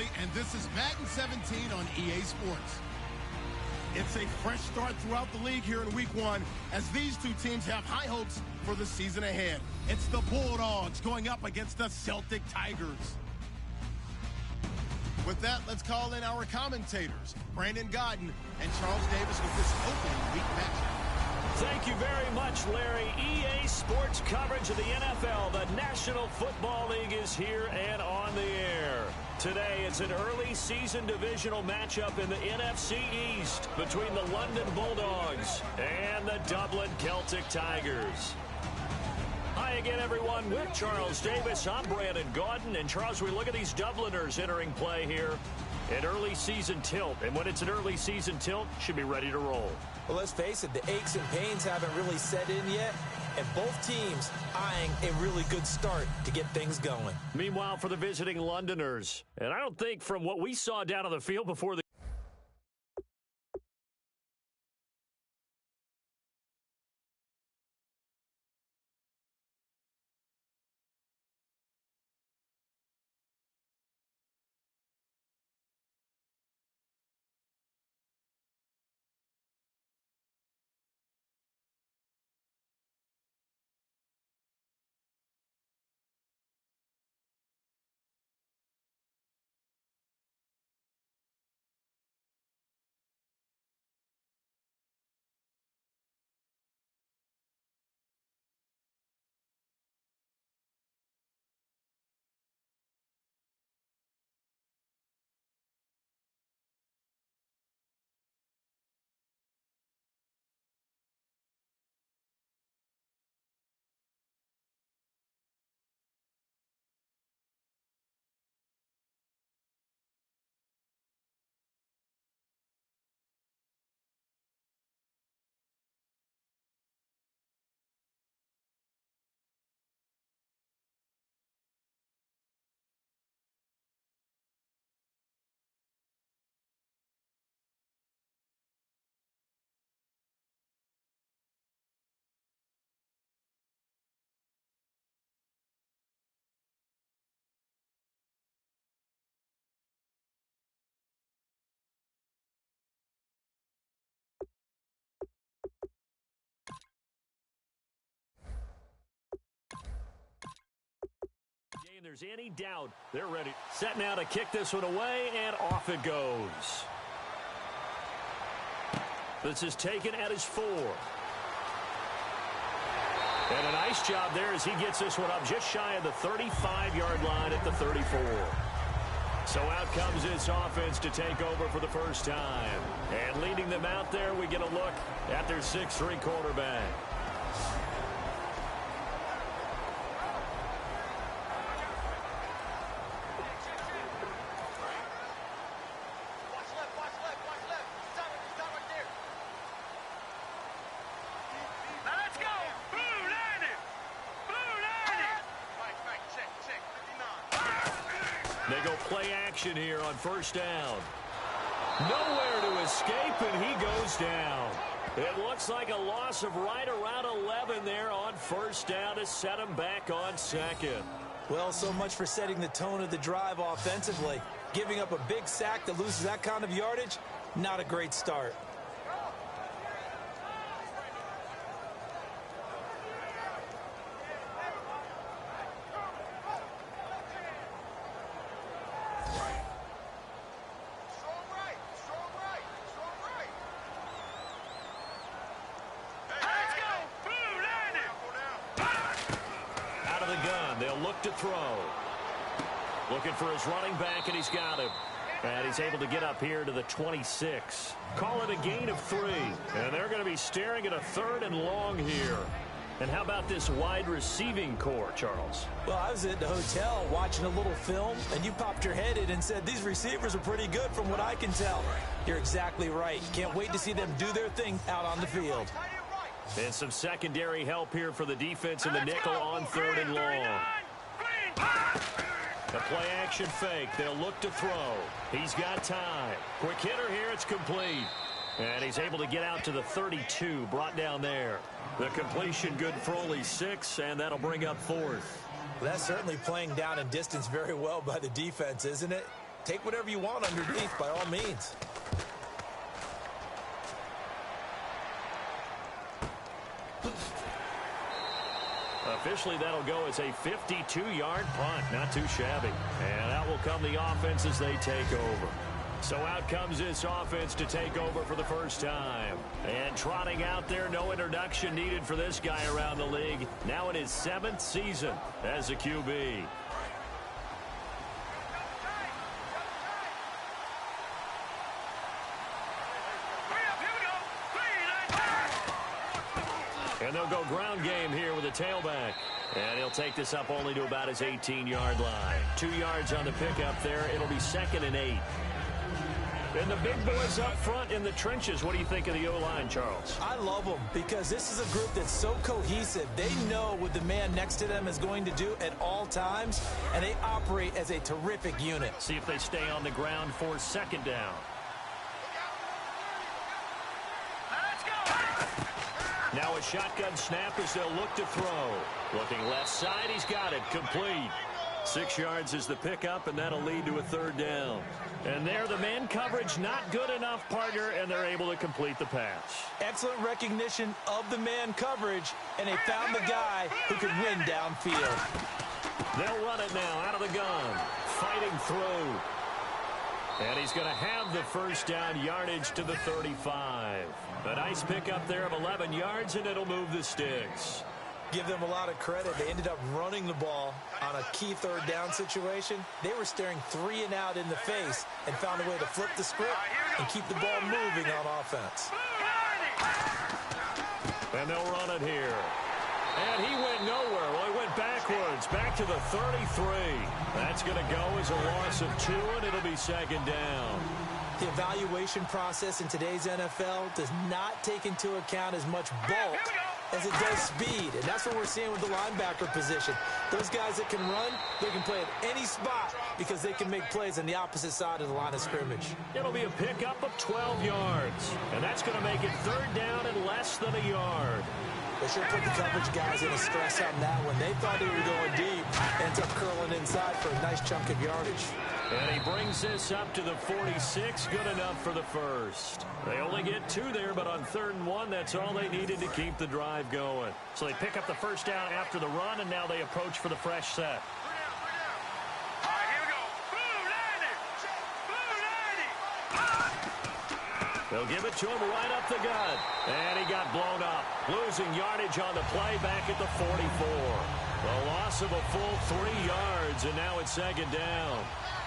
Paulie, and this is Madden 17 on EA Sports. It's a fresh start throughout the league here in Week 1 as these two teams have high hopes for the season ahead. It's the Bulldogs going up against the Celtic Tigers. With that, let's call in our commentators, Brandon Godden and Charles Davis, with this opening week matchup. Thank you very much, Larry. EA Sports coverage of the NFL. The National Football League is here and on the air. Today, it's an early season divisional matchup in the NFC East between the London Bulldogs and the Dublin Celtic Tigers. Hi again, everyone, with Charles Davis. I'm Brandon Godden. And, Charles, we look at these Dubliners entering play here. An early season tilt. And when it's an early season tilt, should be ready to roll. Well, let's face it, the aches and pains haven't really set in yet, and both teams eyeing a really good start to get things going. Meanwhile, for the visiting Londoners, and I don't think from what we saw down on the field before the there's any doubt, they're ready. Set now to kick this one away, and off it goes. This is taken at his 4. And a nice job there as he gets this one up just shy of the 35-yard line at the 34. So out comes this offense to take over for the first time. And leading them out there, we get a look at their 6'3" quarterback. They go play action here on first down. Nowhere to escape, and he goes down. It looks like a loss of right around 11 there on first down to set him back on second. Well, so much for setting the tone of the drive offensively. Giving up a big sack that loses that kind of yardage, not a great start. To throw. Looking for his running back, and he's got him. And he's able to get up here to the 26. Call it a gain of 3. And they're going to be staring at a 3rd and long here. And how about this wide receiving core, Charles? Well, I was at the hotel watching a little film, and you popped your head in and said, these receivers are pretty good from what I can tell. You're exactly right. Can't wait to see them do their thing out on the field. And some secondary help here for the defense in the nickel on 3rd and long. The play action fake. They'll look to throw. He's got time. Quick hitter here. It's complete. And he's able to get out to the 32. Brought down there. The completion good for only 6, and that'll bring up 4th. Well, that's certainly playing down in distance very well by the defense, isn't it? take whatever you want underneath by all means. Officially, that'll go as a 52-yard punt. Not too shabby. And out will come the offense as they take over. So out comes this offense to take over for the first time. And trotting out there, no introduction needed for this guy around the league. Now in his 7th season as a QB. And they'll go ground game here with a tailback. And he'll take this up only to about his 18-yard line. 2 yards on the pickup there. It'll be 2nd and 8. And the big boys up front in the trenches. What do you think of the O-line, Charles? I love them because this is a group that's so cohesive. They know what the man next to them is going to do at all times, and they operate as a terrific unit. See if they stay on the ground for 2nd down. Now a shotgun snap as they'll look to throw. Looking left side, he's got it. Complete. 6 yards is the pickup, and that'll lead to a 3rd down. And there, the man coverage not good enough, partner, and they're able to complete the pass. Excellent recognition of the man coverage, and they found the guy who could win downfield. They'll run it now out of the gun. Fighting through. And he's going to have the 1st down, yardage to the 35. A nice pickup there of 11 yards, and it'll move the sticks. Give them a lot of credit. They ended up running the ball on a key 3rd down situation. They were staring 3 and out in the face and found a way to flip the script and keep the ball moving on offense. And they'll run it here. And he went nowhere. Well, he went backwards, back to the 33. That's going to go as a loss of 2, and it'll be 2nd down. The evaluation process in today's NFL does not take into account as much bulk as it does speed, and that's what we're seeing with the linebacker position. Those guys that can run, they can play at any spot because they can make plays on the opposite side of the line of scrimmage. It'll be a pickup of 12 yards, and that's going to make it 3rd down and less than a yard. They sure put the coverage guys in a stress on that one. They thought they were going deep, ends up curling inside for a nice chunk of yardage. And he brings this up to the 46, good enough for the 1st. They only get 2 there, but on 3rd and 1, that's all they needed to keep the drive going. So they pick up the 1st down after the run, and now they approach for the fresh set. They'll give it to him right up the gut. And he got blown up. Losing yardage on the play back at the 44. The loss of a full 3 yards, and now it's 2nd down.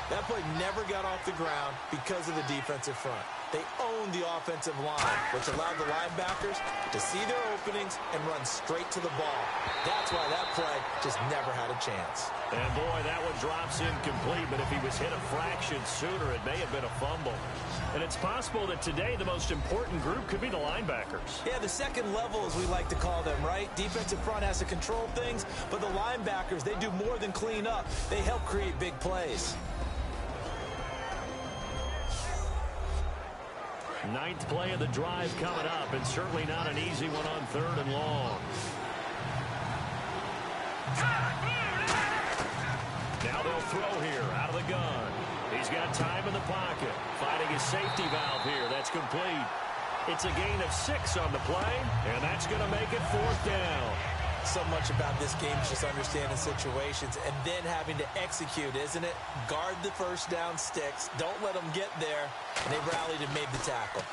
That play never got off the ground because of the defensive front. They owned the offensive line, which allowed the linebackers to see their openings and run straight to the ball. That's why that play just never had a chance. And boy, that one drops incomplete, but if he was hit a fraction sooner, it may have been a fumble. And it's possible that today the most important group could be the linebackers. Yeah, the second level, as we like to call them, right? Defensive front has to control things, but the linebackers, they do more than clean up. They help create big plays. 9th play of the drive coming up, and certainly not an easy one on 3rd and long. Now they'll throw here out of the gun. He's got time in the pocket. Finding his safety valve here. That's complete. It's a gain of 6 on the play, and that's going to make it 4th down. So much about this game is just understanding situations and then having to execute, isn't it? Guard the 1st down sticks. Don't let them get there. And they rallied and made the tackle.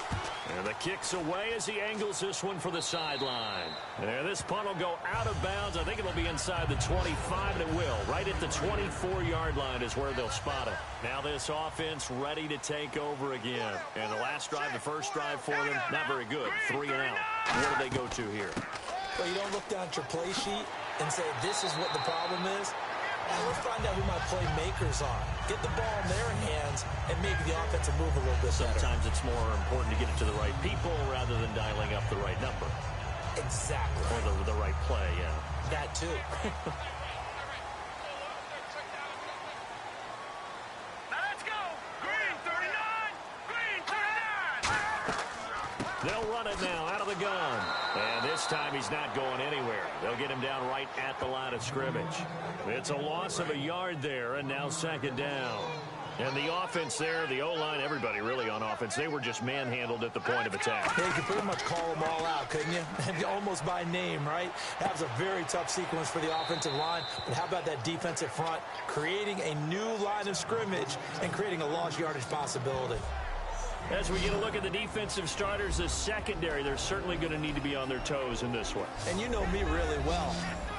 And the kick's away as he angles this one for the sideline. And this punt will go out of bounds. I think it'll be inside the 25, and it will. Right at the 24-yard line is where they'll spot it. Now this offense ready to take over again. And the last drive, the first drive for them, not very good. 3 and out. Where do they go to here? Well, you don't look down at your play sheet and say, this is what the problem is. Now, let's find out who my playmakers are. Get the ball in their hands and maybe the offense will move a little bit better. Sometimes it's more important to get it to the right people rather than dialing up the right number. Exactly. Or the right play, yeah. That too. They'll run it now out of the gun. And this time he's not going anywhere. They'll get him down right at the line of scrimmage. It's a loss of a yard there, and now 2nd down. And the offense there, the O-line, everybody really on offense, they were just manhandled at the point of attack. Yeah, you could pretty much call them all out, couldn't you? Almost by name, right? That was a very tough sequence for the offensive line. But how about that defensive front creating a new line of scrimmage and creating a lost yardage possibility? As we get a look at the defensive starters, the secondary, they're certainly going to need to be on their toes in this one. And you know me really well.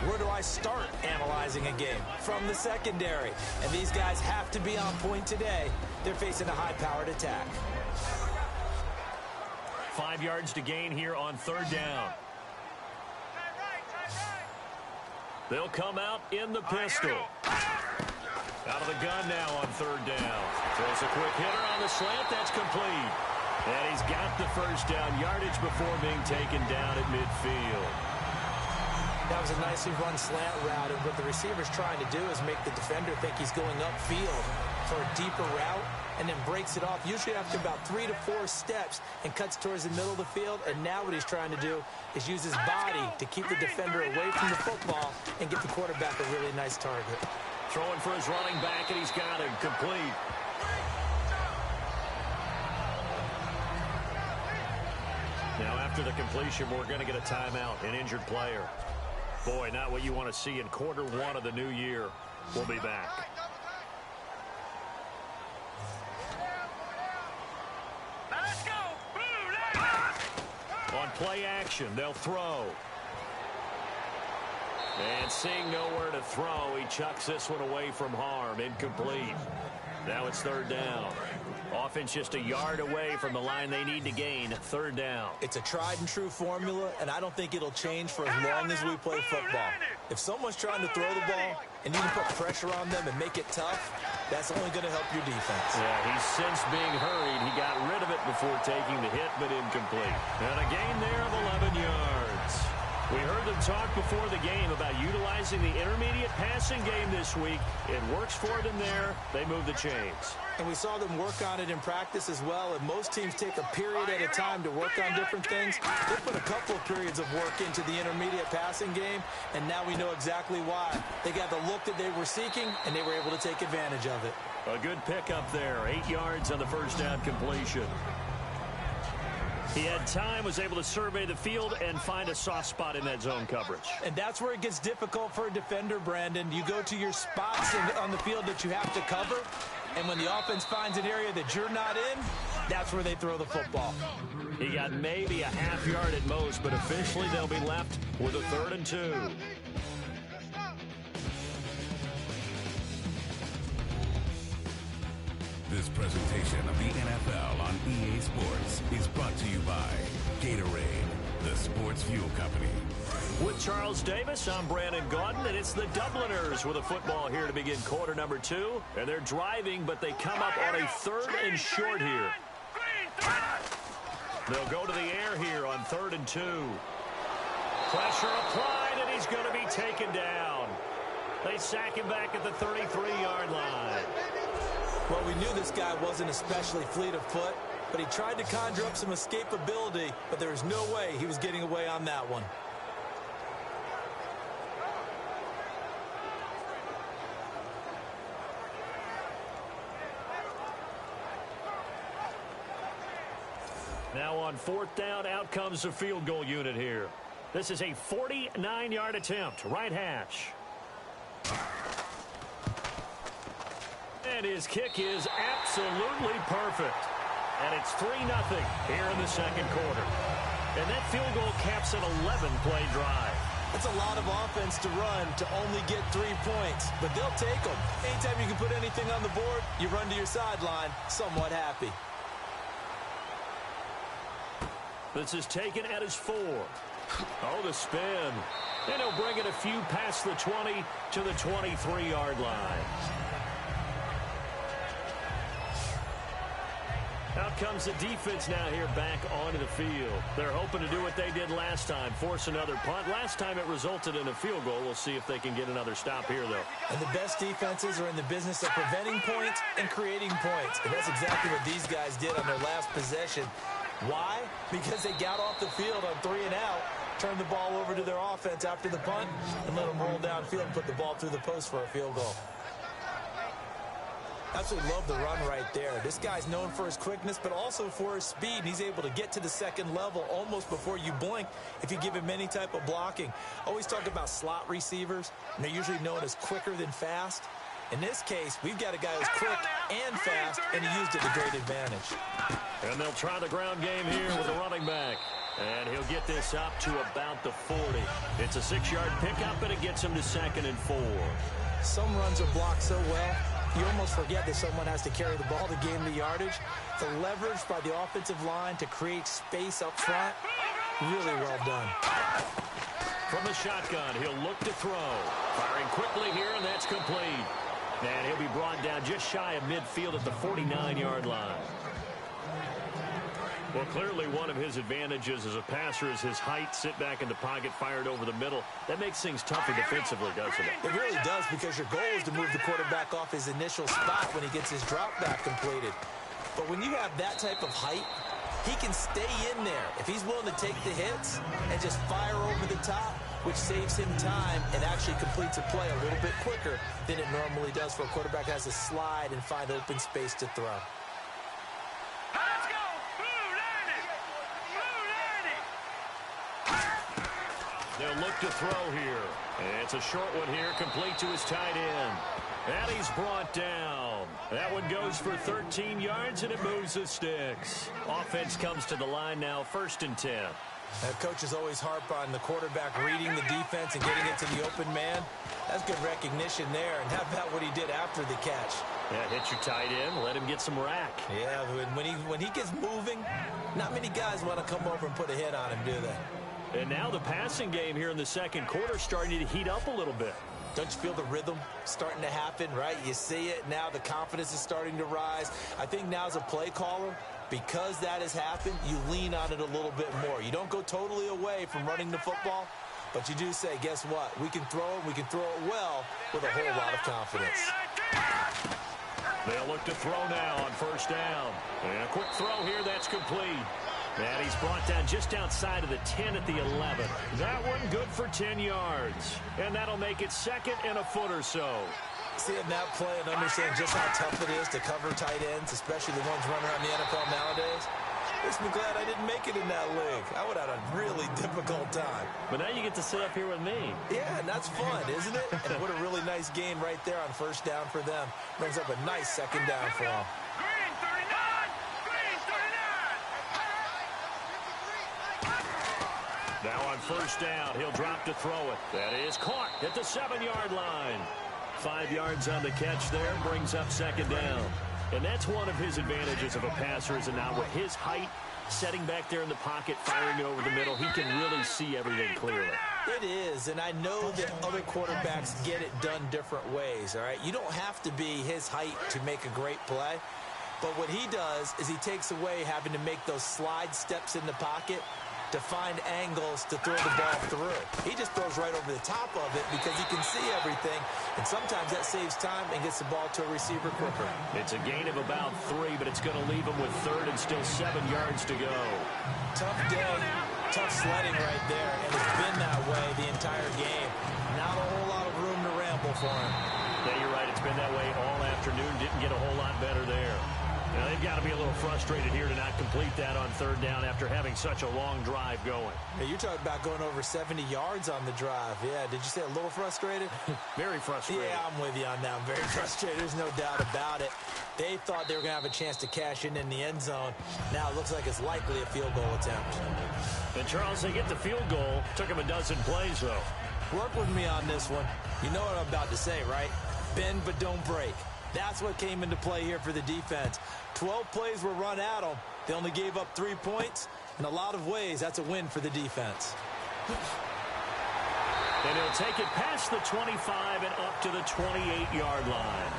Where do I start analyzing a game? From the secondary. And these guys have to be on point today. They're facing a high-powered attack. 5 yards to gain here on third down. They'll come out in the pistol. Out of the gun now on third down. Throws a quick hitter on the slant. That's complete. And he's got the first down yardage before being taken down at midfield. That was a nicely run slant route, and what the receiver's trying to do is make the defender think he's going upfield for a deeper route, and then breaks it off, usually after about 3 to 4 steps, and cuts towards the middle of the field. And now what he's trying to do is use his body to keep the defender away from the football and give the quarterback a really nice target. Throwing for his running back, and he's got him complete. Now after the completion, we're going to get a timeout, an injured player. Boy, not what you want to see in quarter one of the new year. We'll be back. Let's go. On play action, they'll throw. And seeing nowhere to throw, he chucks this one away from harm. Incomplete. Now it's third down. Offense just a yard away from the line they need to gain. Third down. It's a tried and true formula, and I don't think it'll change for as long as we play football. If someone's trying to throw the ball and you can put pressure on them and make it tough, that's only going to help your defense. Yeah, he's since being hurried. He got rid of it before taking the hit, but incomplete. And a gain there of 11 yards. We heard them talk before the game about utilizing the intermediate passing game this week. It works for them there. They move the chains. And we saw them work on it in practice as well. And most teams take a period at a time to work on different things. They put a couple of periods of work into the intermediate passing game, and now we know exactly why. They got the look that they were seeking, and they were able to take advantage of it. A good pickup there. 8 yards on the first down completion. He had time, was able to survey the field and find a soft spot in that zone coverage. And that's where it gets difficult for a defender, Brandon. You go to your spots on the field that you have to cover, and when the offense finds an area that you're not in, that's where they throw the football. He got maybe a half yard at most, but officially they'll be left with a 3rd and 2. This presentation of the NFL on EA Sports is brought to you by Gatorade, the sports fuel company. With Charles Davis, I'm Brandon Gaudin, and it's the Dubliners with a football here to begin quarter number 2. And they're driving, but they come up on a 3rd and short here. They'll go to the air here on 3rd and 2. Pressure applied, and he's going to be taken down. They sack him back at the 33-yard line. Well, we knew this guy wasn't especially fleet of foot, but he tried to conjure up some escapability, but there was no way he was getting away on that one. Now on 4th down, out comes the field goal unit here. This is a 49-yard attempt, right hash. And his kick is absolutely perfect. And it's 3-0 here in the second quarter. And that field goal caps an 11-play drive. That's a lot of offense to run to only get 3 points, but they'll take them. Anytime you can put anything on the board, you run to your sideline somewhat happy. This is taken at his 4. Oh, the spin. And he'll bring it a few past the 20 to the 23-yard line. Out comes the defense now here back onto the field. They're hoping to do what they did last time, force another punt. Last time it resulted in a field goal. We'll see if they can get another stop here, though. And the best defenses are in the business of preventing points and creating points. And that's exactly what these guys did on their last possession. Why? Because they got off the field on 3 and out, turned the ball over to their offense after the punt, and let them roll downfield and put the ball through the post for a field goal. Absolutely love the run right there. This guy's known for his quickness, but also for his speed. And he's able to get to the second level almost before you blink if you give him any type of blocking. Always talk about slot receivers, and they're usually known as quicker than fast. In this case, we've got a guy who's quick and fast, and he used it to great advantage. And they'll try the ground game here with a running back. And he'll get this up to about the 40. It's a 6-yard pickup, and it gets him to 2nd and 4. Some runs are blocked so well, you almost forget that someone has to carry the ball to gain the yardage. The leverage by the offensive line to create space up front, really well done. From the shotgun, he'll look to throw. Firing quickly here, and that's complete. And he'll be brought down just shy of midfield at the 49-yard line. Well, clearly one of his advantages as a passer is his height. Sit back in the pocket, fired over the middle. That makes things tougher defensively, doesn't it? It really does, because your goal is to move the quarterback off his initial spot when he gets his drop back completed. But when you have that type of height, he can stay in there. If he's willing to take the hits and just fire over the top, which saves him time and actually completes a play a little bit quicker than it normally does for a quarterback that has to slide and find open space to throw. Let's go! Blue 90! They'll look to throw here. And it's a short one here, complete to his tight end. And he's brought down. That one goes for 13 yards, and it moves the sticks. Offense comes to the line now, 1st and 10. Coaches always harp on the quarterback reading the defense and getting it to the open man. That's good recognition there. And how about what he did after the catch? Yeah, hit your tight end, let him get some rack. Yeah, when he gets moving, not many guys want to come over and put a hit on him, do they? And now the passing game here in the second quarter starting to heat up a little bit. Don't you feel the rhythm starting to happen, right? You see it now. The confidence is starting to rise. I think now as a play caller, because that has happened, you lean on it a little bit more. You don't go totally away from running the football, but you do say, guess what? We can throw it. We can throw it well with a whole lot of confidence. They'll look to throw now on 1st down. And a quick throw here. That's complete. And he's brought down just outside of the 10 at the 11. That one good for 10 yards. And that'll make it 2nd and a foot or so. Seeing that play and understand just how tough it is to cover tight ends, especially the ones running around the NFL nowadays, makes me glad I didn't make it in that league. I would have had a really difficult time. But now you get to sit up here with me. Yeah, and that's fun, isn't it? And what a really nice game right there on 1st down for them. Brings up a nice 2nd down for them. Green 39! Green 39! Now on 1st down, he'll drop to throw it. That is caught at the 7-yard line. 5 yards on the catch there, brings up 2nd down. And that's one of his advantages of a passer, is now with his height, setting back there in the pocket, firing it over the middle, he can really see everything clearly. It is, and I know that other quarterbacks get it done different ways, all right? You don't have to be his height to make a great play, but what he does is he takes away having to make those slide steps in the pocket to find angles to throw the ball through. He just throws right over the top of it because he can see everything, and sometimes that saves time and gets the ball to a receiver quicker. It's a gain of about 3, but it's going to leave him with 3rd and still 7 yards to go. Tough day, tough sledding right there, and it's been that way the entire game. Not a whole lot of room to ramble for him. Yeah, you're right. It's been that way all afternoon. Didn't get a whole lot better there. Now, they've got to be a little frustrated here to not complete that on 3rd down after having such a long drive going. Hey, you're talking about going over 70 yards on the drive. Yeah, did you say a little frustrated? Very frustrated. Yeah, I'm with you on that. I'm very frustrated. There's no doubt about it. They thought they were going to have a chance to cash in the end zone. Now it looks like it's likely a field goal attempt. And, Charles, they get the field goal. Took them a dozen plays, though. Work with me on this one. You know what I'm about to say, right? Bend but don't break. That's what came into play here for the defense. 12 plays were run at them. They only gave up 3 points. In a lot of ways, that's a win for the defense. And he'll take it past the 25 and up to the 28-yard line.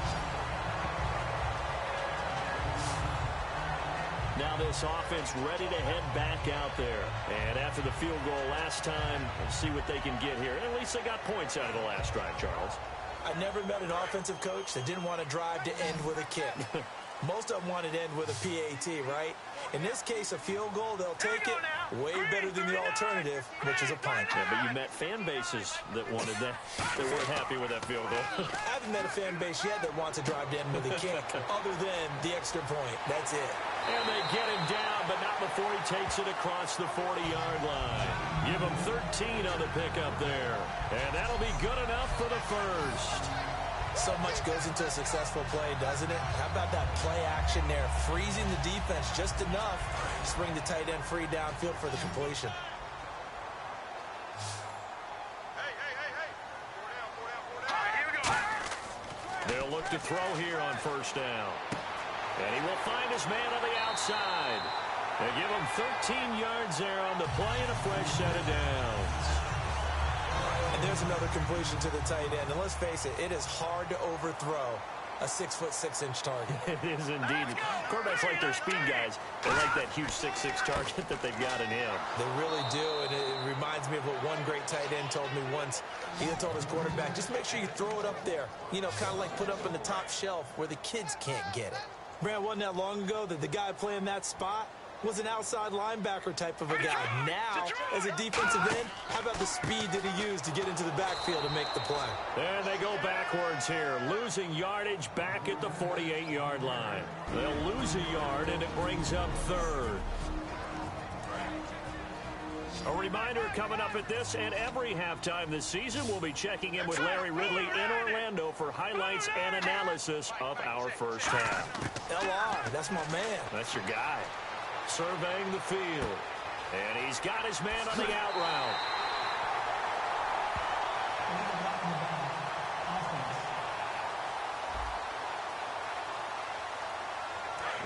Now this offense ready to head back out there. And after the field goal last time, let's see what they can get here. And at least they got points out of the last drive, Charles. I've never met an offensive coach that didn't want to drive to end with a kick. Most of them want it to end with a PAT, right? In this case, a field goal, they'll take it way better than the alternative, which is a punt. Yeah, but you met fan bases that wanted that, that weren't happy with that field goal. I haven't met a fan base yet that wants to drive to end with a kick, other than the extra point. That's it. And they get him down, but not before he takes it across the 40-yard line. Give him 13 on the pickup there. And that'll be good enough for the first. So much goes into a successful play, doesn't it? How about that play action there? Freezing the defense just enough to bring the tight end free downfield for the completion. They'll look to throw here on first down. And he will find his man on the outside. They give him 13 yards there on the play and a fresh set of downs. And there's another completion to the tight end. And let's face it, it is hard to overthrow a 6'6" target. It is indeed. Quarterbacks like their speed guys. They like that huge 6'6" target that they've got in him. They really do, and it reminds me of what one great tight end told me once. He told his quarterback, just make sure you throw it up there. You know, kind of like put up in the top shelf where the kids can't get it. Brad, wasn't that long ago that the guy playing that spot was an outside linebacker type of a guy. Now, as a defensive end, how about the speed that he used to get into the backfield to make the play? And they go backwards here, losing yardage back at the 48-yard line. They'll lose a yard, and it brings up third. A reminder coming up at this and every halftime this season, we'll be checking in with Larry Ridley in Orlando for highlights and analysis of our first half. LR, that's my man. That's your guy. Surveying the field. And he's got his man on the out route.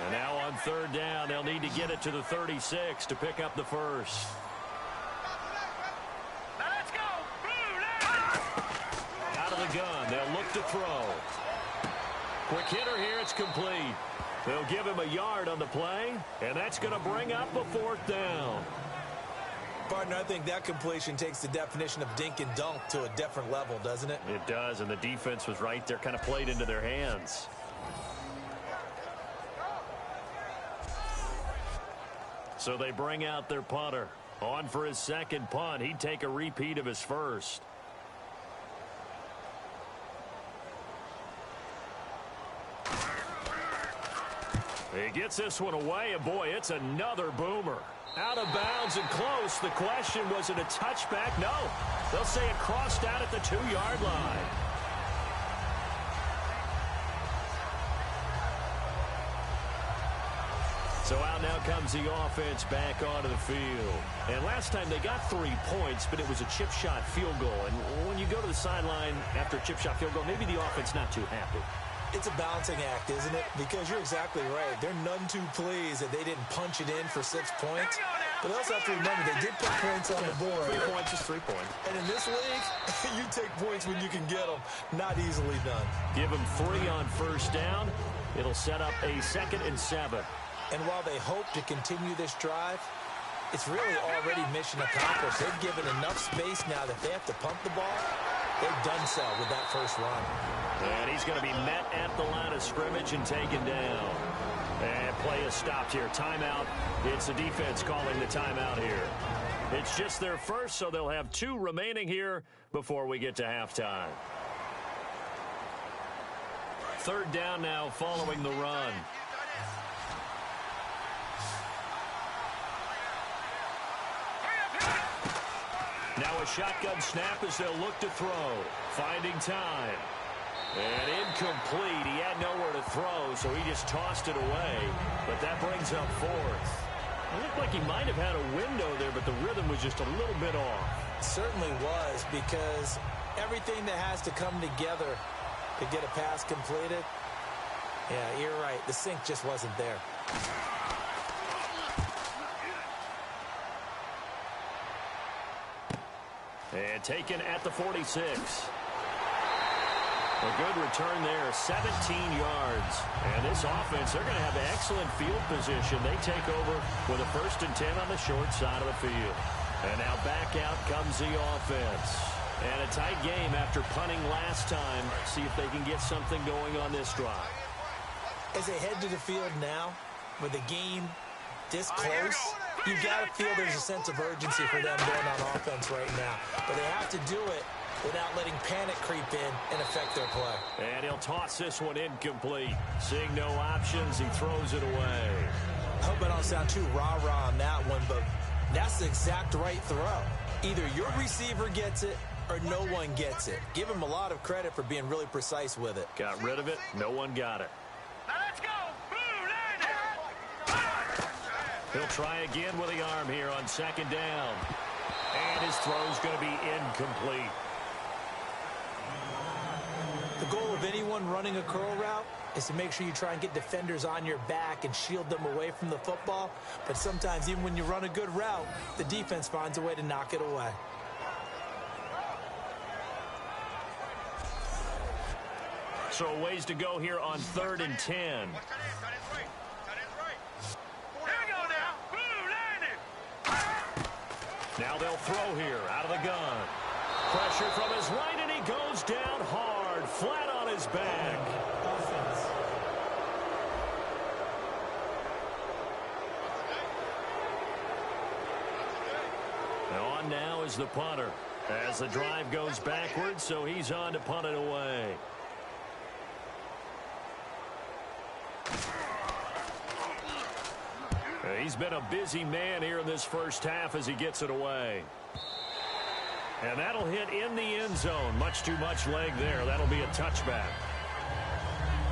And now on third down, they'll need to get it to the 36 to pick up the first. Let's go. Out of the gun, they'll look to throw. Quick hitter here, it's complete. They'll give him a yard on the play, and that's going to bring up a fourth down. Partner, I think that completion takes the definition of dink and dunk to a different level, doesn't it? It does, and the defense was right there, kind of played into their hands. So they bring out their punter. On for his second punt. He'd take a repeat of his first. He gets this one away, and boy, it's another boomer. Out of bounds and close. The question, was it a touchback? No. They'll say it crossed out at the 2-yard line. So out now comes the offense back onto the field. And last time they got 3 points, but it was a chip shot field goal. And when you go to the sideline after a chip shot field goal, maybe the offense not too happy. It's a balancing act, isn't it? Because you're exactly right. They're none too pleased that they didn't punch it in for 6 points. But they also have to remember they did put points on the board. 3 points is 3 points. And in this league, you take points when you can get them. Not easily done. Give them 3 on first down. It'll set up a 2nd and 7. And while they hope to continue this drive, it's really already mission accomplished. They've given enough space now that they have to pump the ball. They've done so with that first run. And he's going to be met at the line of scrimmage and taken down. And play is stopped here. Timeout. It's the defense calling the timeout here. It's just their first, so they'll have 2 remaining here before we get to halftime. Third down now following the run. Now a shotgun snap as they'll look to throw. Finding time. And incomplete. He had nowhere to throw, so he just tossed it away. But that brings up 4th. It looked like he might have had a window there, but the rhythm was just a little bit off. It certainly was, because everything that has to come together to get a pass completed, yeah, you're right. The sync just wasn't there. And taken at the 46. A good return there, 17 yards. And this offense, they're going to have excellent field position. They take over with a 1st and 10 on the short side of the field. And now back out comes the offense. And a tight game after punting last time. See if they can get something going on this drive. As they head to the field now, with the game this close, you've got to feel there's a sense of urgency for them going on offense right now. But they have to do it without letting panic creep in and affect their play. And he'll toss this one incomplete. Seeing no options, he throws it away. I hope I don't sound too rah-rah on that one, but that's the exact right throw. Either your receiver gets it or no one gets it. Give him a lot of credit for being really precise with it. Got rid of it. No one got it. Now let's go. Boom, land it. He'll try again with the arm here on second down. And his throw's going to be incomplete. The goal of anyone running a curl route is to make sure you try and get defenders on your back and shield them away from the football. But sometimes even when you run a good route, the defense finds a way to knock it away. So a ways to go here on 3rd and 10. Here we go now. Boom, land it. Now they'll throw here out of the gun. Pressure from his right, and he goes down hard, flat on his back. On now is the punter as the drive goes backwards, so he's on to punt it away. He's been a busy man here in this first half as he gets it away. And that'll hit in the end zone. Much too much leg there. That'll be a touchback.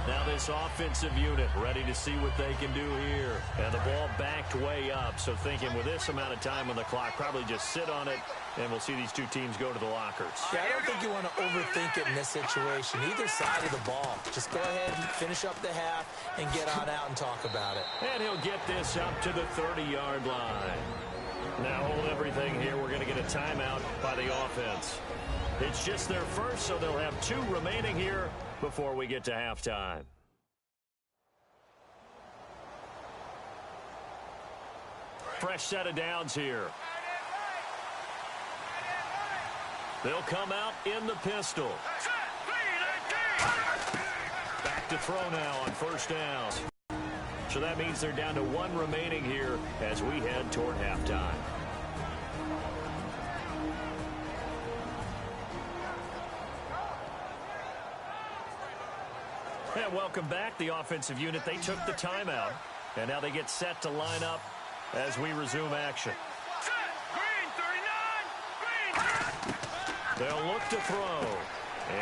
Now this offensive unit ready to see what they can do here. And the ball backed way up. So thinking with this amount of time on the clock, probably just sit on it, and we'll see these two teams go to the lockers. Yeah, I don't think you want to overthink it in this situation. Either side of the ball. Just go ahead and finish up the half and get on out and talk about it. And he'll get this up to the 30-yard line. Now hold everything here. We're going to get a timeout by the offense. It's just their first, so they'll have 2 remaining here before we get to halftime. Fresh set of downs here. They'll come out in the pistol. Back to throw now on first down. So that means they're down to 1 remaining here as we head toward halftime. And welcome back. The offensive unit, they took the timeout. And now they get set to line up as we resume action. They'll look to throw.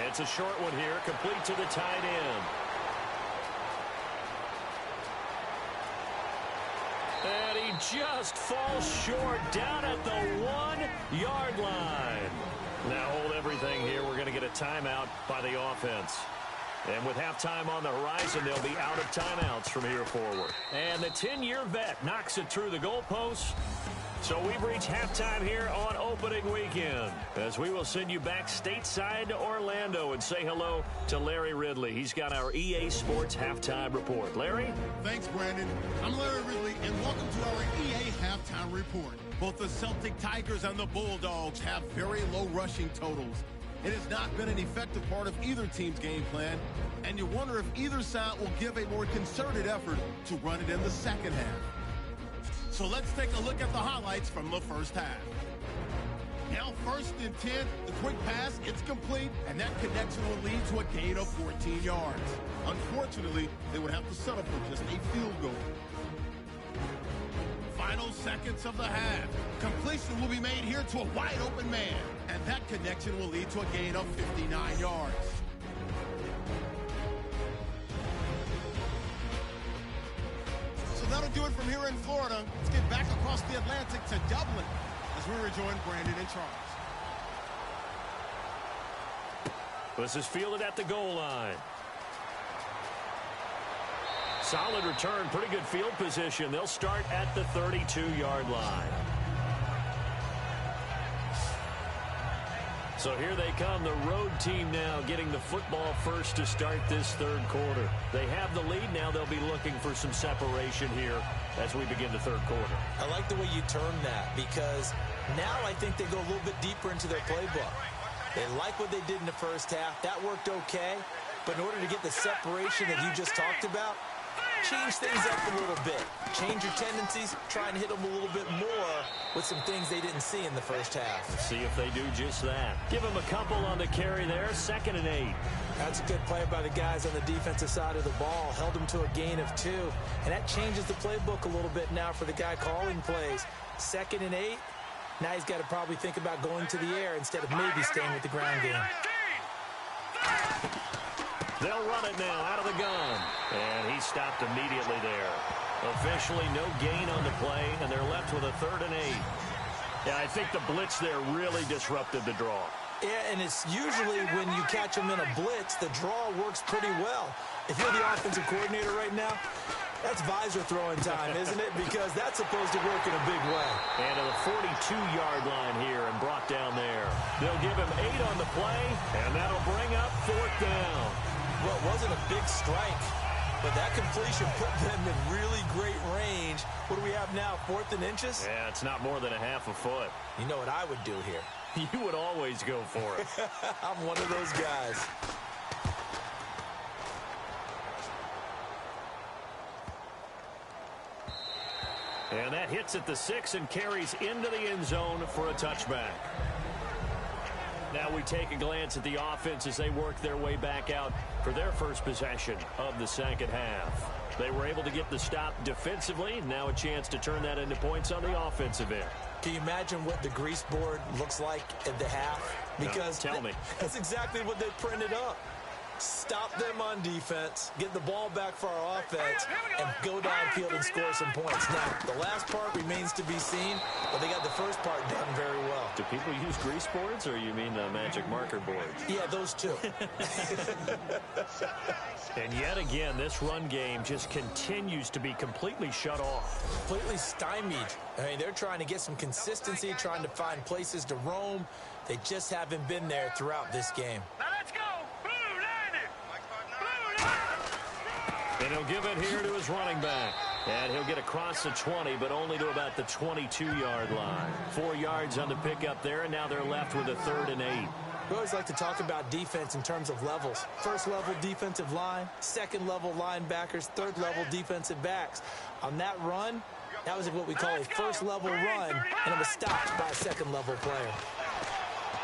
It's a short one here, complete to the tight end. And he just falls short down at the 1-yard line. Now hold everything here. We're going to get a timeout by the offense. And with halftime on the horizon, they'll be out of timeouts from here forward. And the 10-year vet knocks it through the goalpost. So we've reached halftime here on opening weekend, as we will send you back stateside to Orlando and say hello to Larry Ridley. He's got our EA Sports halftime report. Larry? Thanks, Brandon. I'm Larry Ridley, and welcome to our EA halftime report. Both the Celtic Tigers and the Bulldogs have very low rushing totals. It has not been an effective part of either team's game plan, and you wonder if either side will give a more concerted effort to run it in the second half. So let's take a look at the highlights from the first half. Now 1st and 10, the quick pass, it's complete, and that connection will lead to a gain of 14 yards. Unfortunately, they would have to settle for just a field goal. Final seconds of the half. Completion will be made here to a wide open man, and that connection will lead to a gain of 59 yards. So that'll do it from here in Florida. Let's get back across the Atlantic to Dublin as we rejoin Brandon and Charles. This is fielded at the goal line. Solid return, pretty good field position. They'll start at the 32-yard line. So here they come, the road team now getting the football first to start this third quarter. They have the lead. Now they'll be looking for some separation here as we begin the third quarter. I like the way you term that, because now I think they go a little bit deeper into their playbook. They like what they did in the first half. That worked okay. But in order to get the separation that you just talked about, change things up a little bit. Change your tendencies, try and hit them a little bit more with some things they didn't see in the first half. Let's see if they do just that. Give them a couple on the carry there, 2nd and 8. That's a good play by the guys on the defensive side of the ball. Held them to a gain of 2. And that changes the playbook a little bit now for the guy calling plays. 2nd and 8. Now he's got to probably think about going to the air instead of maybe staying with the ground game. They'll run it now out of the gun. And he stopped immediately there. Officially no gain on the play, and they're left with a 3rd and 8. Yeah, I think the blitz there really disrupted the draw. Yeah, and it's usually when you catch them in a blitz, the draw works pretty well. If you're the offensive coordinator right now, that's visor throwing time, isn't it? Because that's supposed to work in a big way. And to the 42-yard line here and brought down there. They'll give him 8 on the play, and that'll bring up 4th down. Well, it wasn't a big strike, but that completion put them in really great range. What do we have now, 4th and inches? Yeah, it's not more than a half a foot. You know what I would do here? You would always go for it. I'm one of those guys. And that hits at the 6 and carries into the end zone for a touchback. Now we take a glance at the offense as they work their way back out for their first possession of the second half. They were able to get the stop defensively. Now a chance to turn that into points on the offensive end. Can you imagine what the grease board looks like at the half? Because tell me. That's exactly what they printed up. Stop them on defense, get the ball back for our offense, and go downfield and score some points. Now, the last part remains to be seen, but they got the first part done very well. Do people use grease boards, or you mean magic marker boards? Yeah, those two. And yet again, this run game just continues to be completely shut off. Completely stymied. I mean, they're trying to get some consistency, trying to find places to roam. They just haven't been there throughout this game. Now let's go. Blue line it. And he'll give it here to his running back. And he'll get across the 20, but only to about the 22-yard line. 4 yards on the pickup there, and now they're left with a 3rd and 8. We always like to talk about defense in terms of levels. First level defensive line, second level linebackers, third level defensive backs. On that run, that was what we call a first level run, and it was stopped by a second level player.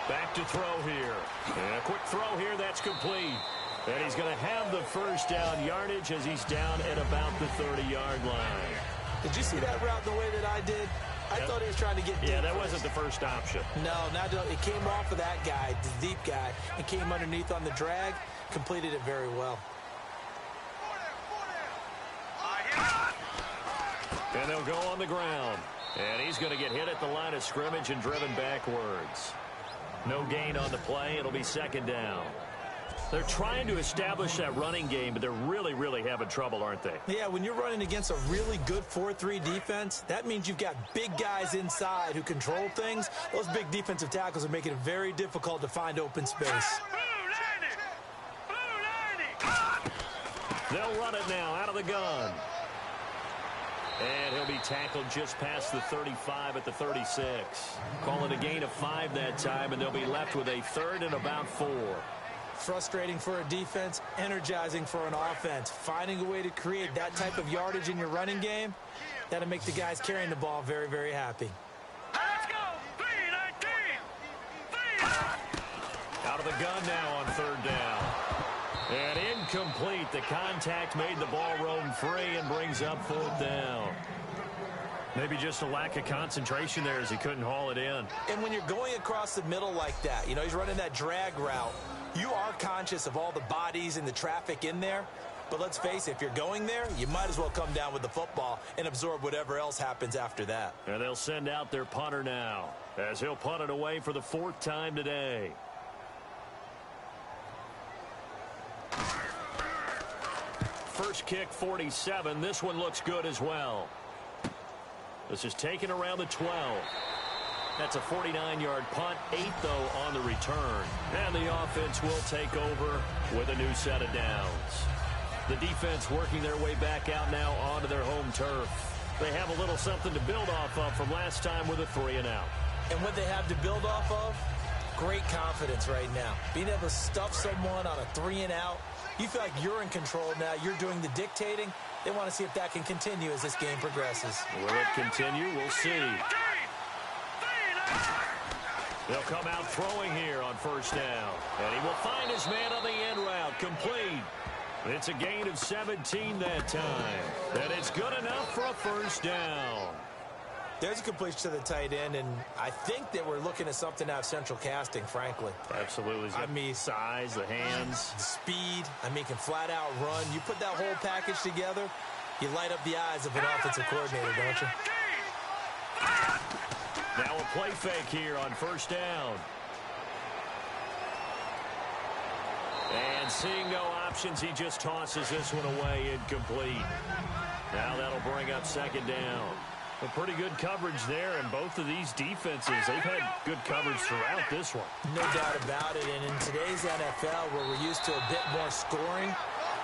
Back to throw here. And a quick throw here, that's complete. And he's going to have the first down yardage as he's down at about the 30-yard line. Did you see that route the way that I did? I thought he was trying to get deep. Yeah, that wasn't the first option. No, it came off of that guy, the deep guy, and came underneath on the drag. Completed it very well. And they'll go on the ground. And he's going to get hit at the line of scrimmage and driven backwards. No gain on the play. It'll be 2nd down. They're trying to establish that running game, but they're really, really having trouble, aren't they? Yeah, when you're running against a really good 4-3 defense, that means you've got big guys inside who control things. Those big defensive tackles are making it very difficult to find open space. They'll run it now out of the gun. And he'll be tackled just past the 35 at the 36. Call it a gain of 5 that time, and they'll be left with a 3rd and about 4. Frustrating for a defense, energizing for an offense. Finding a way to create that type of yardage in your running game, that'll make the guys carrying the ball very, very happy. Let's go. 3-19. Out of the gun now on 3rd down. And incomplete. The contact made the ball roam free and brings up 4th down. Maybe just a lack of concentration there as he couldn't haul it in. And when you're going across the middle like that, you know, he's running that drag route, you are conscious of all the bodies and the traffic in there. But let's face it, if you're going there, you might as well come down with the football and absorb whatever else happens after that. And they'll send out their punter now as he'll punt it away for the 4th time today. First kick, 47. This one looks good as well. This is taken around the 12. That's a 49-yard punt, 8, though, on the return. And the offense will take over with a new set of downs. The defense working their way back out now onto their home turf. They have a little something to build off of from last time with a 3-and-out. And what they have to build off of, great confidence right now. Being able to stuff someone on a 3-and-out, you feel like you're in control now. You're doing the dictating. They want to see if that can continue as this game progresses. Will it continue? We'll see. They'll come out throwing here on first down. And he will find his man on the end route. Complete. It's a gain of 17 that time. And it's good enough for a first down. There's a completion to the tight end, and I think that we're looking at something out of central casting, frankly. Absolutely. I mean, size, the hands. The speed. I mean, can flat out run. You put that whole package together, you light up the eyes of an offensive coordinator, don't you? Now a play fake here on first down. And seeing no options, he just tosses this one away, incomplete. Now that'll bring up second down. A pretty good coverage there, and both of these defenses, they've had good coverage throughout this one. No doubt about it, and in today's NFL, where we're used to a bit more scoring,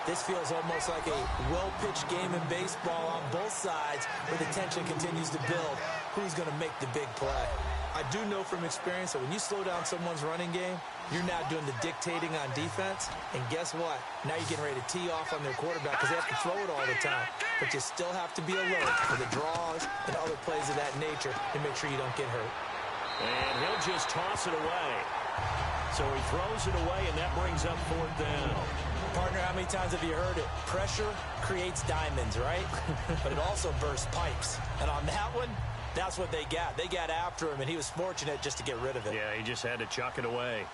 this feels almost like a well-pitched game in baseball on both sides, where the tension continues to build. Who's going to make the big play? I do know from experience that when you slow down someone's running game, you're now doing the dictating on defense, and guess what? Now you're getting ready to tee off on their quarterback because they have to throw it all the time. But you still have to be alert for the draws and other plays of that nature to make sure you don't get hurt. And he'll just toss it away. So he throws it away, and that brings up fourth down. Partner, how many times have you heard it? Pressure creates diamonds, right? But it also bursts pipes. And on that one, that's what they got. They got after him, and he was fortunate just to get rid of it. Yeah, he just had to chuck it away.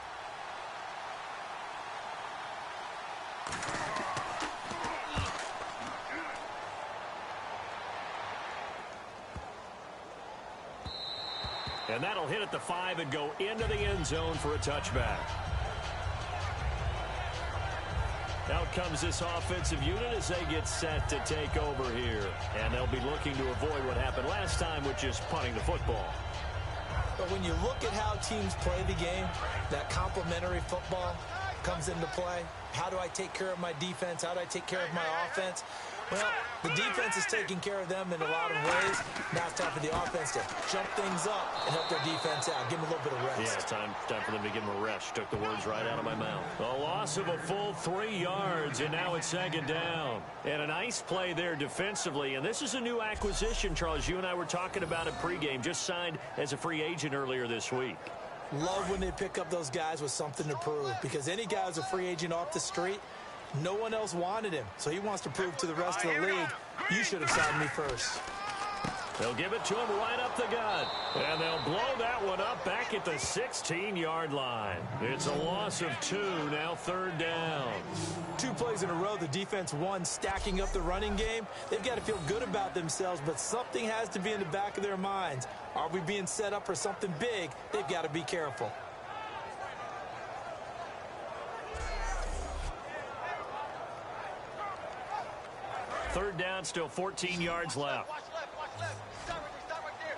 And that'll hit at the 5 and go into the end zone for a touchback. Out comes this offensive unit as they get set to take over here. And they'll be looking to avoid what happened last time, which is punting the football. But when you look at how teams play the game, that complementary football comes into play. How do I take care of my defense? How do I take care of my offense? Well, the defense is taking care of them in a lot of ways. Now it's time for the offense to jump things up and help their defense out. Give them a little bit of rest. Yeah, it's time for them to give them a rest. Took the words right out of my mouth. A loss of a full 3 yards, and now it's second down. And a nice play there defensively. And this is a new acquisition, Charles. You and I were talking about it pregame. Just signed as a free agent earlier this week. Love when they pick up those guys with something to prove, because any guy who's a free agent off the street, no one else wanted him, so he wants to prove to the rest of the league, you should have signed me first. They'll give it to him right up the gut, and they'll blow that one up back at the 16-yard line. It's a loss of 2, now third down. 2 plays in a row, the defense won, stacking up the running game. They've got to feel good about themselves, but something has to be in the back of their minds. Are we being set up for something big? They've got to be careful. Third down, still 14 yards left. Watch left. Stop right there.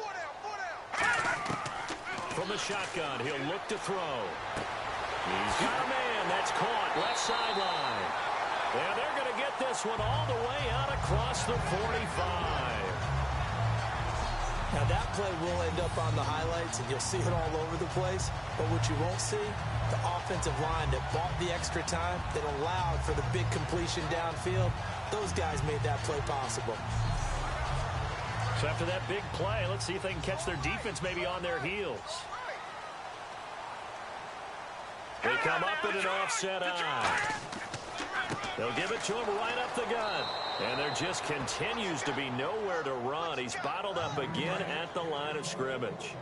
4 down. From the shotgun, he'll look to throw. He's got a man. That's caught. Left sideline. And they're going to get this one all the way out across the 45. Now that play will end up on the highlights, and you'll see it all over the place. But what you won't see, the offensive line that bought the extra time, that allowed for the big completion downfield, those guys made that play possible. So after that big play, let's see if they can catch their defense maybe on their heels. They come up in an offset eye. They'll give it to him right up the gut. And there just continues to be nowhere to run. He's bottled up again at the line of scrimmage.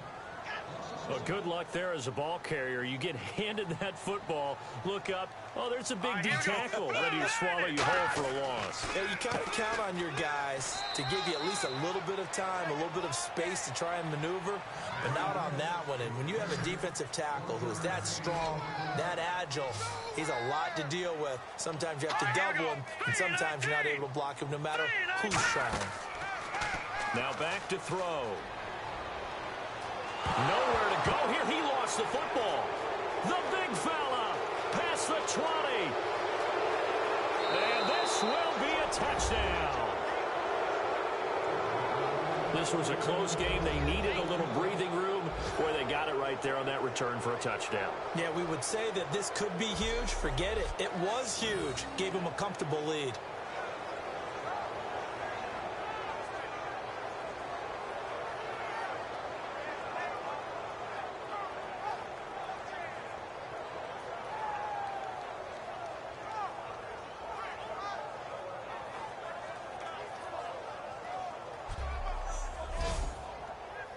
Well, good luck there as a ball carrier. You get handed that football, look up, oh, there's a big D tackle ready to swallow you whole for a loss. Yeah, you kind of count on your guys to give you at least a little bit of time, a little bit of space to try and maneuver, but not on that one. And when you have a defensive tackle who is that strong, that agile, he's a lot to deal with. Sometimes you have to double him, and sometimes you're not able to block him no matter who's trying. Now back to throw. Nowhere to go here. He lost the football. The big fella past the 20. And this will be a touchdown. This was a close game. They needed a little breathing room. Boy, they got it right there on that return for a touchdown. Yeah, we would say that this could be huge. Forget it. It was huge. Gave them a comfortable lead.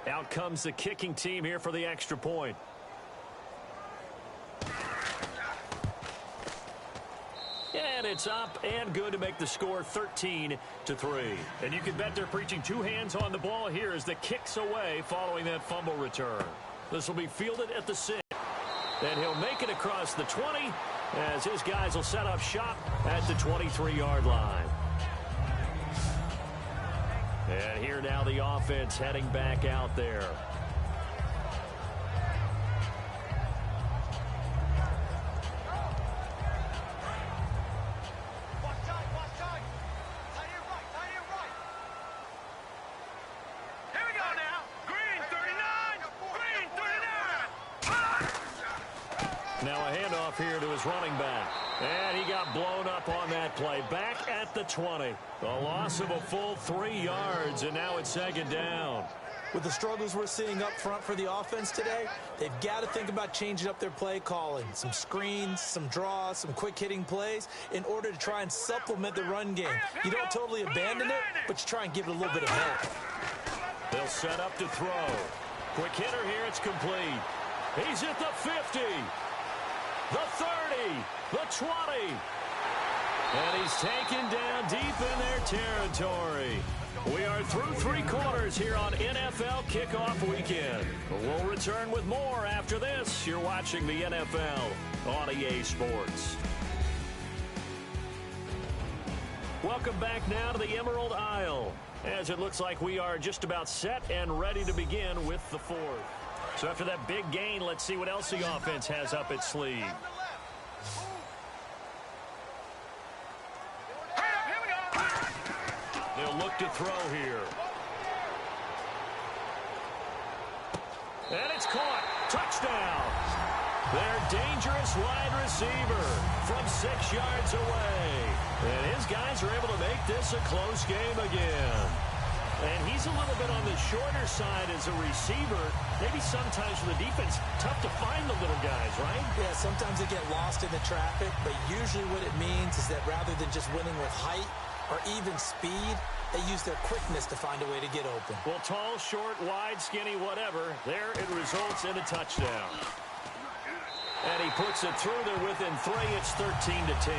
Out comes the kicking team here for the extra point. And it's up and good to make the score 13-3. And you can bet they're preaching two hands on the ball here as the kick's away following that fumble return. This will be fielded at the 6. And he'll make it across the 20 as his guys will set up shop at the 23-yard line. And here now the offense heading back out there. Here we go now. Green 39. Green 39. Now a handoff here to his running back. And he got blown up on that play. Back at the 20. A loss of a full 3 yards, and now it's second down. With the struggles we're seeing up front for the offense today, they've got to think about changing up their play calling. Some screens, some draws, some quick-hitting plays in order to try and supplement the run game. You don't totally abandon it, but you try and give it a little bit of help. They'll set up to throw. Quick hitter here, it's complete. He's at the 50, the 30, the 20. And he's taken down deep in their territory. We are through 3 quarters here on NFL Kickoff Weekend. We'll return with more after this. You're watching the NFL on EA Sports. Welcome back now to the Emerald Isle, as it looks like we are just about set and ready to begin with the 4th. So after that big gain, let's see what else the offense has up its sleeve. They'll look to throw here. And it's caught. Touchdown. Their dangerous wide receiver from 6 yards away. And his guys are able to make this a close game again. And he's a little bit on the shorter side as a receiver. Maybe sometimes for the defense, tough to find the little guys, right? Yeah, sometimes they get lost in the traffic, but usually what it means is that rather than just winning with height or even speed, they use their quickness to find a way to get open. Well, tall, short, wide, skinny, whatever, there it results in a touchdown. And he puts it through there within 3. It's 13-10.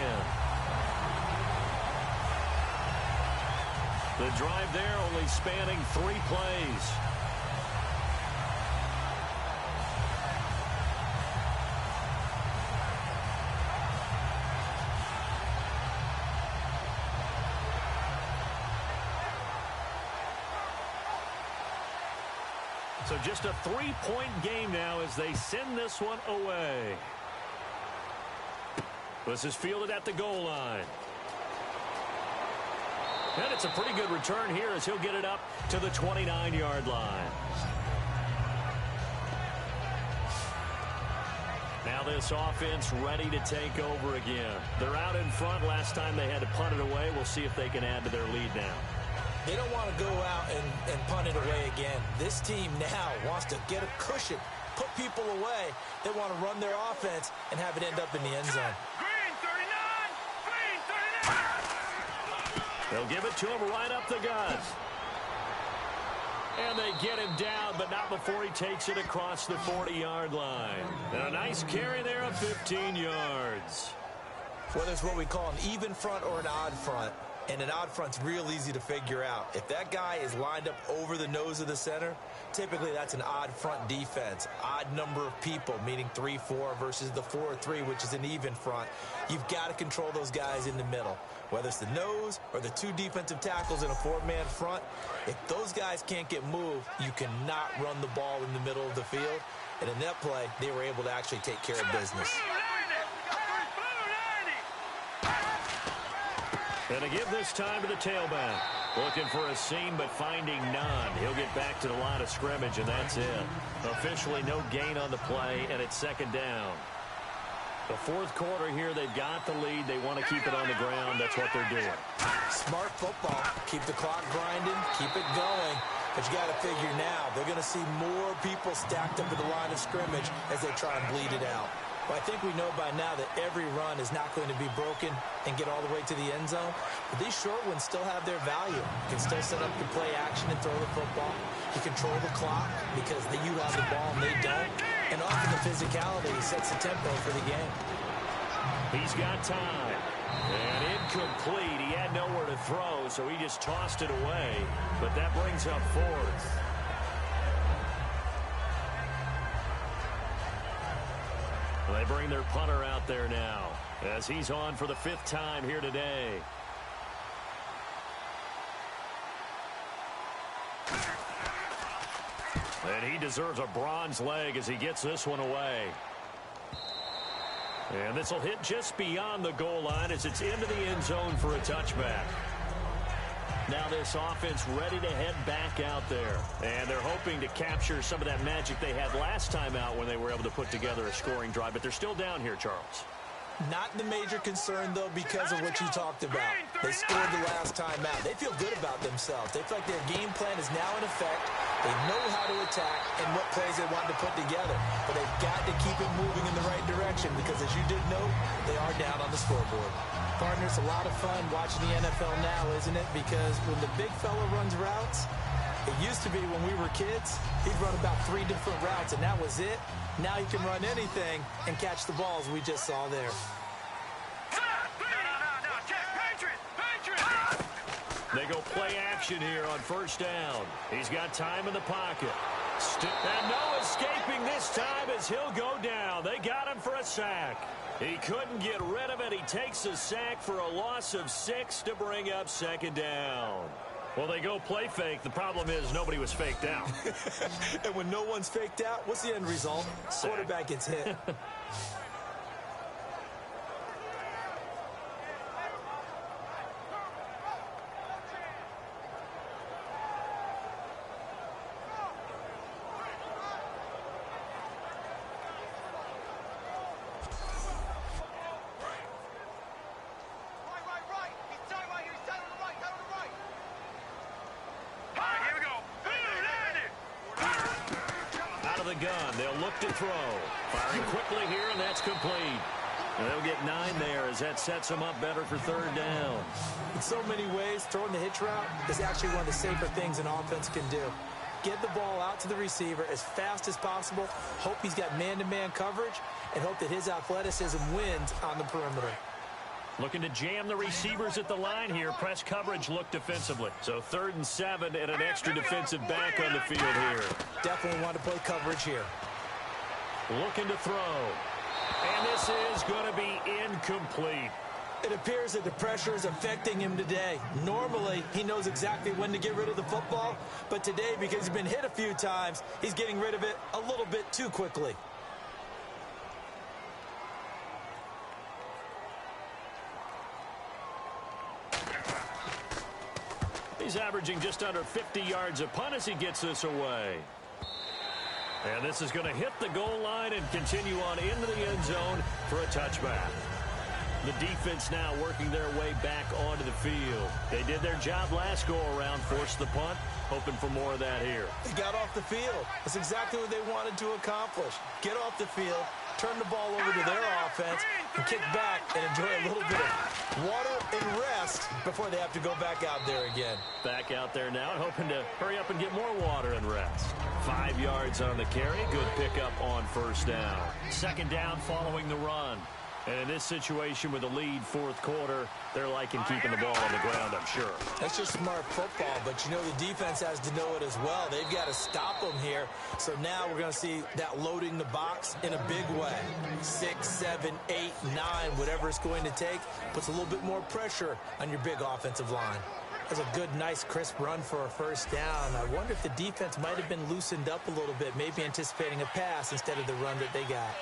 The drive there only spanning 3 plays. So just a 3-point game now as they send this one away. This is fielded at the goal line. And it's a pretty good return here as he'll get it up to the 29-yard line. Now this offense ready to take over again. They're out in front. Last time they had to punt it away. We'll see if they can add to their lead now. They don't want to go out and punt it away again. This team now wants to get a cushion, put people away. They want to run their offense and have it end up in the end zone. Green 39. Green 39. They'll give it to him right up the gut. And they get him down, but not before he takes it across the 40-yard line. And a nice carry there of 15 yards. Whether it's what we call an even front or an odd front, and an odd front's real easy to figure out. If that guy is lined up over the nose of the center, typically that's an odd front defense. Odd number of people, meaning 3-4 versus the 4-3, which is an even front. You've got to control those guys in the middle. Whether it's the nose or the 2 defensive tackles in a 4-man front, if those guys can't get moved, you cannot run the ball in the middle of the field. And in that play, they were able to actually take care of business. And to give this time to the tailback. Looking for a seam, but finding none. He'll get back to the line of scrimmage, and that's it. Officially no gain on the play, and it's second down. The fourth quarter here, they've got the lead. They want to keep it on the ground. That's what they're doing. Smart football. Keep the clock grinding. Keep it going. But you got to figure now, they're going to see more people stacked up at the line of scrimmage as they try and bleed it out. Well, I think we know by now that every run is not going to be broken and get all the way to the end zone. But these short ones still have their value. You can still set up the play action and throw the football. You control the clock because you have the ball and they don't. And often the physicality sets the tempo for the game. He's got time. And incomplete. He had nowhere to throw, so he just tossed it away. But that brings up fourth. They bring their punter out there now as he's on for the fifth time here today. And he deserves a bronze leg as he gets this one away. And this will hit just beyond the goal line as it's into the end zone for a touchback. Now this offense ready to head back out there. And they're hoping to capture some of that magic they had last time out when they were able to put together a scoring drive. But they're still down here, Charles. Not the major concern, though, because of what you talked about. They scored the last time out. They feel good about themselves. They feel like their game plan is now in effect. They know how to attack and what plays they want to put together. But they've got to keep it moving in the right direction because, as you did note, they are down on the scoreboard. Partner, it's a lot of fun watching the NFL now, isn't it? Because when the big fella runs routes, it used to be when we were kids, he'd run about 3 different routes, and that was it. Now he can run anything and catch the balls we just saw there. They go play action here on first down. He's got time in the pocket. And no escaping this time as he'll go down. They got him for a sack. He couldn't get rid of it. He takes a sack for a loss of 6 to bring up second down. Well, they go play fake. The problem is nobody was faked out. And when no one's faked out, what's the end result? Sack. Quarterback gets hit. Gun. They'll look to throw. Firing quickly here, and that's complete. And they'll get 9 there as that sets them up better for third down. In so many ways, throwing the hitch route is actually one of the safer things an offense can do. Get the ball out to the receiver as fast as possible, hope he's got man-to-man coverage, and hope that his athleticism wins on the perimeter. Looking to jam the receivers at the line here. Press coverage look defensively. So 3rd and 7 and an extra defensive back on the field here. Definitely want to play coverage here. Looking to throw. And this is going to be incomplete. It appears that the pressure is affecting him today. Normally, he knows exactly when to get rid of the football. But today, because he's been hit a few times, he's getting rid of it a little bit too quickly. He's averaging just under 50 yards a punt as he gets this away. And this is going to hit the goal line and continue on into the end zone for a touchback. The defense now working their way back onto the field. They did their job last go-around, forced the punt, hoping for more of that here. They got off the field. That's exactly what they wanted to accomplish. Get off the field, turn the ball over to their offense, and kick back and enjoy a little bit of water and rest before they have to go back out there again. Back out there now and hoping to hurry up and get more water and rest. 5 yards on the carry. Good pickup on first down. Second down following the run. And in this situation with the lead fourth quarter, they're liking keeping the ball on the ground, I'm sure. That's just smart football, but you know the defense has to know it as well. They've got to stop them here. So now we're going to see that loading the box in a big way. 6, 7, 8, 9, whatever it's going to take, puts a little bit more pressure on your big offensive line. That's a good, nice, crisp run for a first down. I wonder if the defense might have been loosened up a little bit, maybe anticipating a pass instead of the run that they got.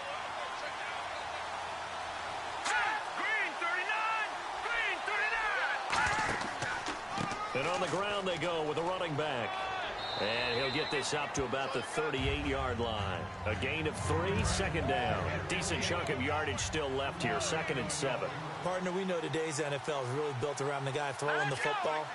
And on the ground they go with a running back. And he'll get this up to about the 38-yard line. A gain of 3, second down. Decent chunk of yardage still left here, 2nd and 7. Partner, we know today's NFL is really built around the guy throwing the football.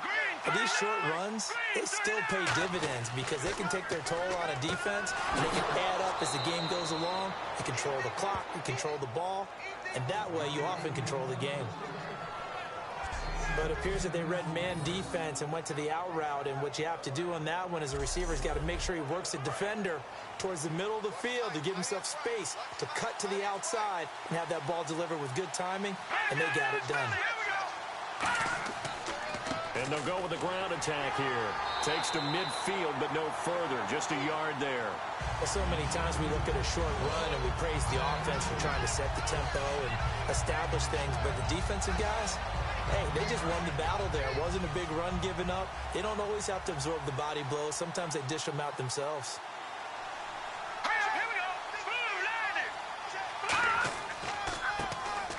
But these short runs, they still pay dividends because they can take their toll on a defense, and they can add up as the game goes along. You control the clock, you control the ball, and that way you often control the game. But it appears that they read man defense and went to the out route, and what you have to do on that one is the receiver's got to make sure he works the defender towards the middle of the field to give himself space to cut to the outside and have that ball delivered with good timing, and they got it done. And they'll go with the ground attack here. Takes to midfield, but no further. Just a yard there. Well, so many times we look at a short run and we praise the offense for trying to set the tempo and establish things, but the defensive guys, hey, they just won the battle there. It wasn't a big run given up. They don't always have to absorb the body blows. Sometimes they dish them out themselves.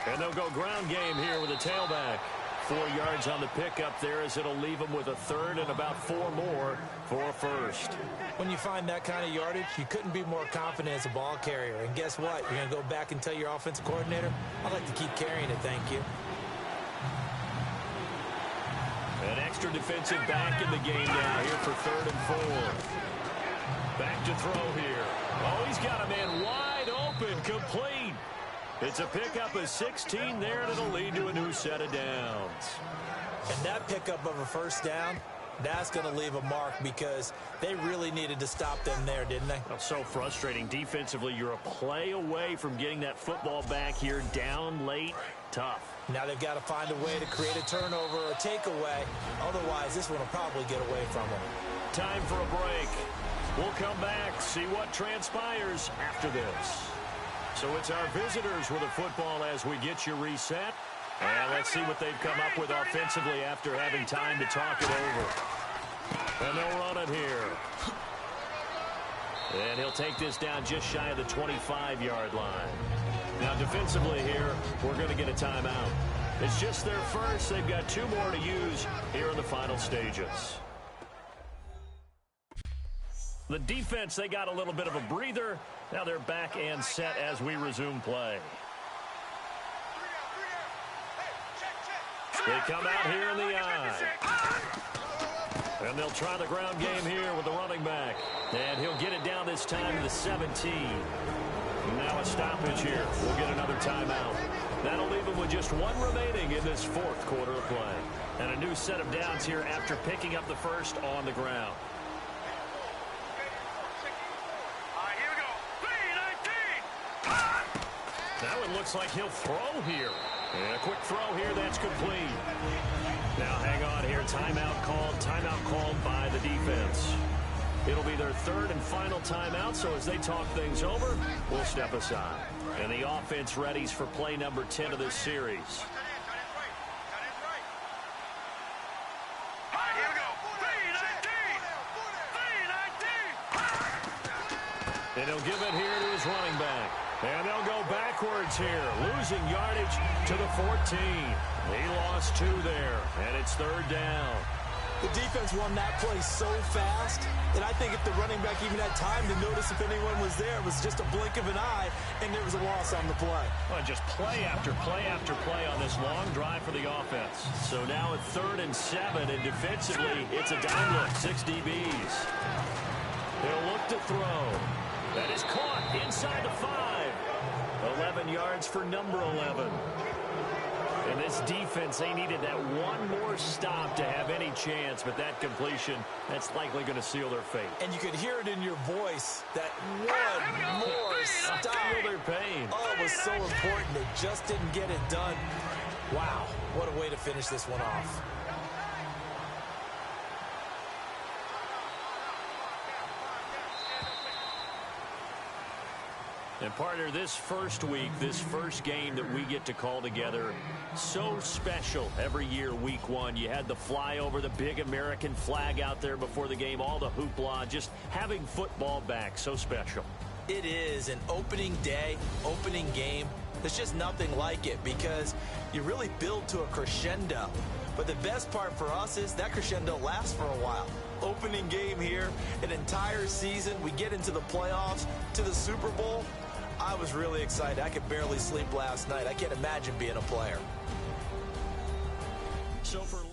And they'll go ground game here with a tailback. 4 yards on the pickup there as it'll leave them with a 3rd and about 4 more for a first. When you find that kind of yardage, you couldn't be more confident as a ball carrier. And guess what? You're going to go back and tell your offensive coordinator, I'd like to keep carrying it, thank you. An extra defensive back in the game now here for 3rd and 4. Back to throw here. Oh, he's got a man wide open, complete. It's a pickup of 16 there, and it'll lead to a new set of downs. And that pickup of a first down, that's going to leave a mark because they really needed to stop them there, didn't they? Oh, so frustrating. Defensively, you're a play away from getting that football back here down late. Tough. Now they've got to find a way to create a turnover or a takeaway. Otherwise, this one will probably get away from them. Time for a break. We'll come back, see what transpires after this. So it's our visitors with a football as we get you reset. And let's see what they've come up with offensively after having time to talk it over. And they'll run it here. And he'll take this down just shy of the 25-yard line. Now defensively here, we're going to get a timeout. It's just their first. They've got 2 more to use here in the final stages. The defense, they got a little bit of a breather. Now they're back and set as we resume play. They come out here in the eye. And they'll try the ground game here with the running back. And he'll get it down this time to the 17. Now a stoppage here. We'll get another timeout. That'll leave them with just 1 remaining in this 4th quarter of play. And a new set of downs here after picking up the first on the ground. Now it looks like he'll throw here. And a quick throw here, that's complete. Now hang on here, timeout called by the defense. It'll be their 3rd and final timeout, so as they talk things over, we'll step aside. And the offense readies for play number 10 of this series. And he'll give it here to his running back. And they'll go backwards here, losing yardage to the 14. He lost 2 there, and it's 3rd down. The defense won that play so fast that I think if the running back even had time to notice if anyone was there, it was just a blink of an eye, and there was a loss on the play. Well, just play after play after play on this long drive for the offense. So now at 3rd and 7, and defensively, it's a dime look, 6 DBs. He'll look to throw. That is caught inside the 5. 11 yards for number 11. And this defense, they needed that 1 more stop to have any chance, but that completion, that's likely going to seal their fate. And you could hear it in your voice, that 1 more stop. Feel their pain. Oh, it was so important. They just didn't get it done. Wow, what a way to finish this one off. And partner, this first week, this first game that we get to call together, so special every year, week 1. You had the flyover, the big American flag out there before the game, all the hoopla, just having football back, so special. It is an opening day, opening game. There's just nothing like it because you really build to a crescendo. But the best part for us is that crescendo lasts for a while. Opening game here, an entire season, we get into the playoffs, to the Super Bowl. I was really excited. I could barely sleep last night. I can't imagine being a player. So for